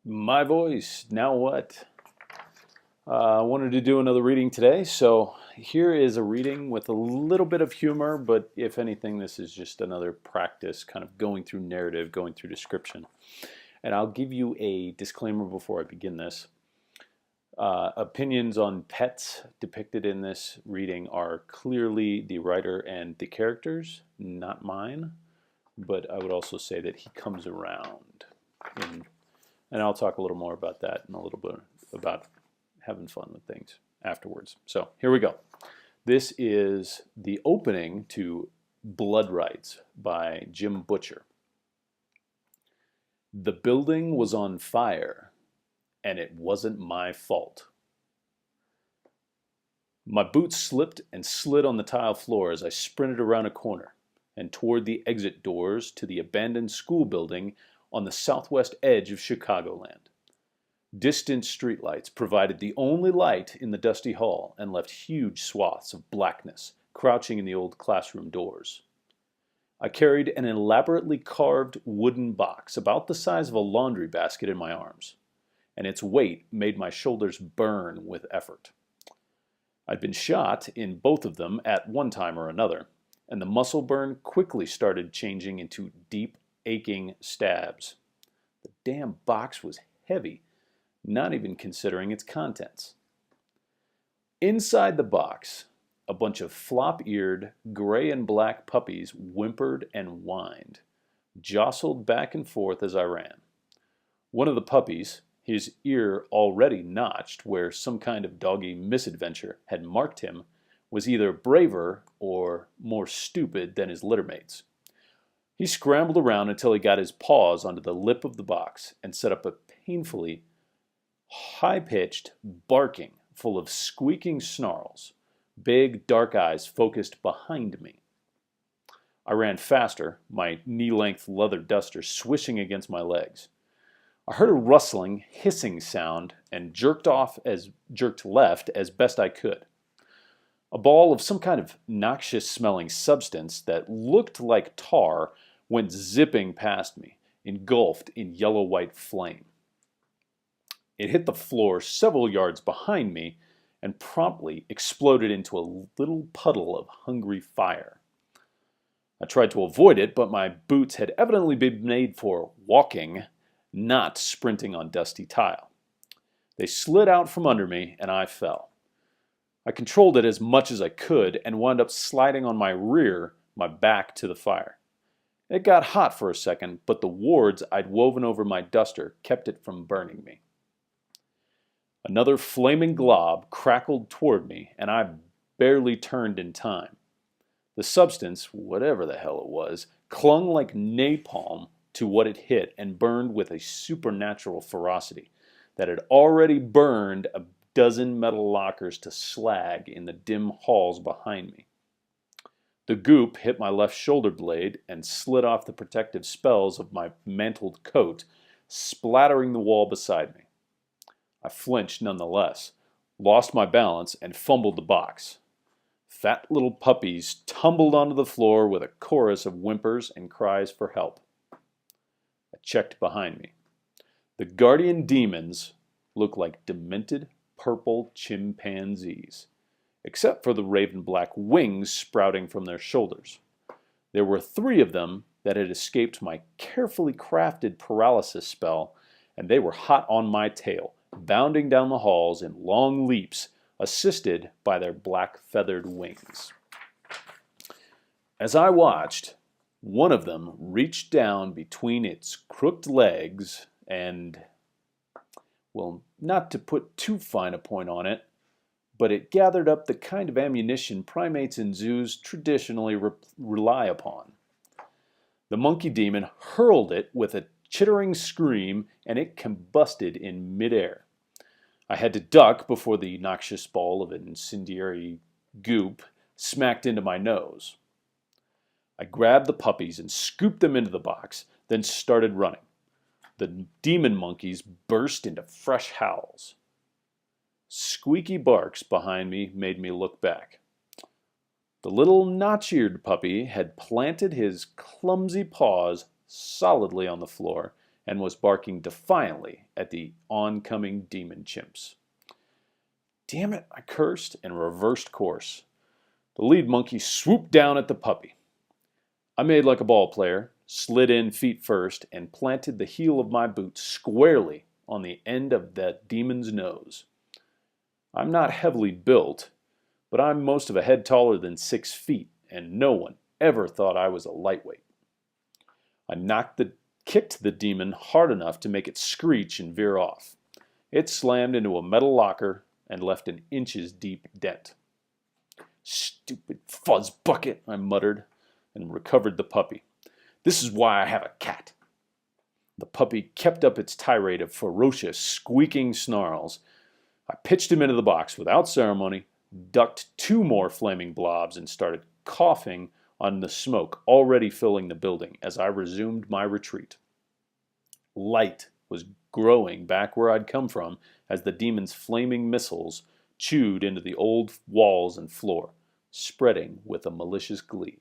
My voice, now what? I wanted to do another reading today, so here is a reading with a little bit of humor, but if anything, this is just another practice, kind of going through narrative, going through description. And I'll give you a disclaimer before I begin this. Opinions on pets depicted in this reading are clearly the writer and the characters, not mine, but I would also say that he comes around in. And I'll talk a little more about that and a little bit about having fun with things afterwards. So here we go. This is the opening to Blood Rites by Jim Butcher. The building was on fire, and it wasn't my fault. My boots slipped and slid on the tile floor as I sprinted around a corner and toward the exit doors to the abandoned school building on the southwest edge of Chicagoland. Distant streetlights provided the only light in the dusty hall and left huge swaths of blackness crouching in the old classroom doors. I carried an elaborately carved wooden box about the size of a laundry basket in my arms, and its weight made my shoulders burn with effort. I'd been shot in both of them at one time or another, and the muscle burn quickly started changing into deep, aching stabs. The damn box was heavy, not even considering its contents. Inside the box, a bunch of flop-eared, gray and black puppies whimpered and whined, jostled back and forth as I ran. One of the puppies, his ear already notched where some kind of doggy misadventure had marked him, was either braver or more stupid than his littermates. He scrambled around until he got his paws onto the lip of the box and set up a painfully high-pitched barking full of squeaking snarls, big dark eyes focused behind me. I ran faster, my knee-length leather duster swishing against my legs. I heard a rustling, hissing sound and jerked left as best I could. A ball of some kind of noxious-smelling substance that looked like tar went zipping past me, engulfed in yellow-white flame. It hit the floor several yards behind me and promptly exploded into a little puddle of hungry fire. I tried to avoid it, but my boots had evidently been made for walking, not sprinting on dusty tile. They slid out from under me, and I fell. I controlled it as much as I could and wound up sliding on my rear, my back to the fire. It got hot for a second, but the wards I'd woven over my duster kept it from burning me. Another flaming glob crackled toward me, and I barely turned in time. The substance, whatever the hell it was, clung like napalm to what it hit and burned with a supernatural ferocity that had already burned a dozen metal lockers to slag in the dim halls behind me. The goop hit my left shoulder blade and slid off the protective spells of my mantled coat, splattering the wall beside me. I flinched nonetheless, lost my balance, and fumbled the box. Fat little puppies tumbled onto the floor with a chorus of whimpers and cries for help. I checked behind me. The guardian demons looked like demented purple chimpanzees, except for the raven-black wings sprouting from their shoulders. There were 3 of them that had escaped my carefully crafted paralysis spell, and they were hot on my tail, bounding down the halls in long leaps, assisted by their black feathered wings. As I watched, one of them reached down between its crooked legs and, well, not to put too fine a point on it, but it gathered up the kind of ammunition primates in zoos traditionally rely upon. The monkey demon hurled it with a chittering scream, and it combusted in midair. I had to duck before the noxious ball of incendiary goop smacked into my nose. I grabbed the puppies and scooped them into the box, then started running. The demon monkeys burst into fresh howls. Squeaky barks behind me made me look back. The little notch-eared puppy had planted his clumsy paws solidly on the floor and was barking defiantly at the oncoming demon chimps. Damn it, I cursed and reversed course. The lead monkey swooped down at the puppy. I made like a ball player, slid in feet first, and planted the heel of my boot squarely on the end of that demon's nose. I'm not heavily built, but I'm most of a head taller than 6 feet, and no one ever thought I was a lightweight. I kicked the demon hard enough to make it screech and veer off. It slammed into a metal locker and left an inches deep dent. Stupid fuzz bucket, I muttered, and recovered the puppy. This is why I have a cat. The puppy kept up its tirade of ferocious, squeaking snarls. I pitched him into the box without ceremony, ducked 2 more flaming blobs, and started coughing on the smoke already filling the building as I resumed my retreat. Light was growing back where I'd come from as the demon's flaming missiles chewed into the old walls and floor, spreading with a malicious glee.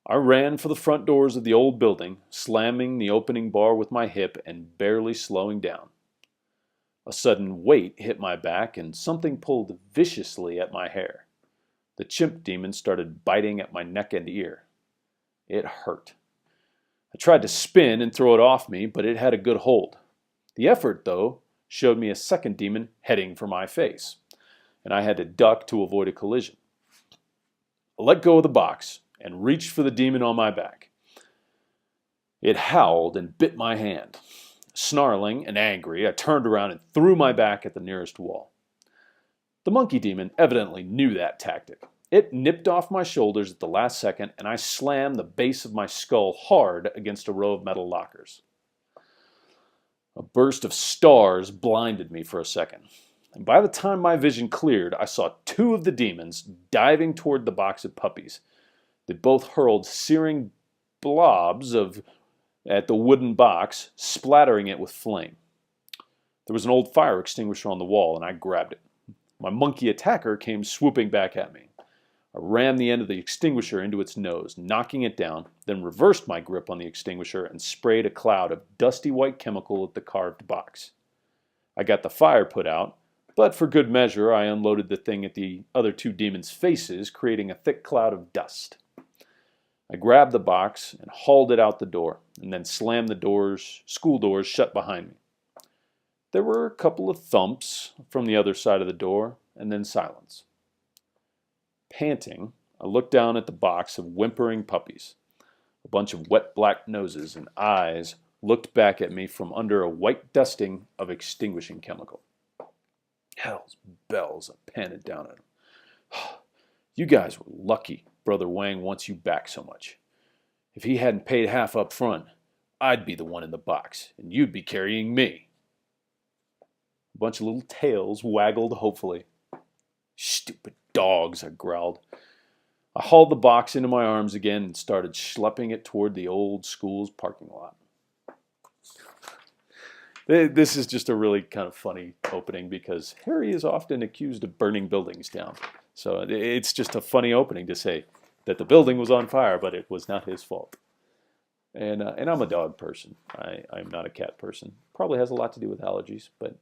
I ran for the front doors of the old building, slamming the opening bar with my hip and barely slowing down. A sudden weight hit my back and something pulled viciously at my hair. The chimp demon started biting at my neck and ear. It hurt. I tried to spin and throw it off me, but it had a good hold. The effort, though, showed me a second demon heading for my face, and I had to duck to avoid a collision. I let go of the box and reached for the demon on my back. It howled and bit my hand. Snarling and angry, I turned around and threw my back at the nearest wall. The monkey demon evidently knew that tactic. It nipped off my shoulders at the last second, and I slammed the base of my skull hard against a row of metal lockers. A burst of stars blinded me for a second, and by the time my vision cleared, I saw 2 of the demons diving toward the box of puppies. They both hurled searing blobs at the wooden box, splattering it with flame. There was an old fire extinguisher on the wall, and I grabbed it. My monkey attacker came swooping back at me. I rammed the end of the extinguisher into its nose, knocking it down, then reversed my grip on the extinguisher and sprayed a cloud of dusty white chemical at the carved box. I got the fire put out, but for good measure I unloaded the thing at the other 2 demons' faces, creating a thick cloud of dust. I grabbed the box and hauled it out the door, and then slammed the school doors shut behind me. There were a couple of thumps from the other side of the door, and then silence. Panting, I looked down at the box of whimpering puppies. A bunch of wet black noses and eyes looked back at me from under a white dusting of extinguishing chemical. Hell's bells, I panted down at him. You guys were lucky Brother Wang wants you back so much. If he hadn't paid half up front, I'd be the one in the box, and you'd be carrying me. A bunch of little tails waggled hopefully. Stupid dogs, I growled. I hauled the box into my arms again and started schlepping it toward the old school's parking lot. This is just a really kind of funny opening because Harry is often accused of burning buildings down. So it's just a funny opening to say that the building was on fire, but it was not his fault. And I'm a dog person. I'm not a cat person. Probably has a lot to do with allergies, but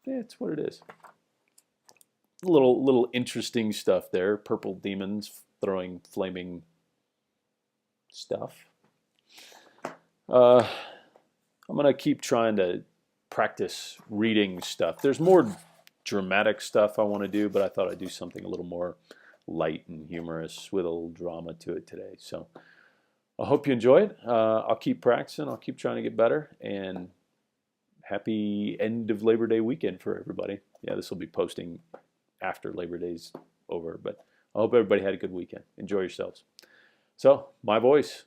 it's what it is. Little interesting stuff there. Purple demons throwing flaming stuff. I'm going to keep trying to practice reading stuff. There's more dramatic stuff I want to do, but I thought I'd do something a little more light and humorous with a little drama to it today. So I hope you enjoy it. I'll keep practicing. I'll keep trying to get better. And happy end of Labor Day weekend for everybody. Yeah, this will be posting after Labor Day's over, but I hope everybody had a good weekend. Enjoy yourselves. So, my voice.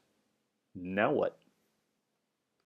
Now what?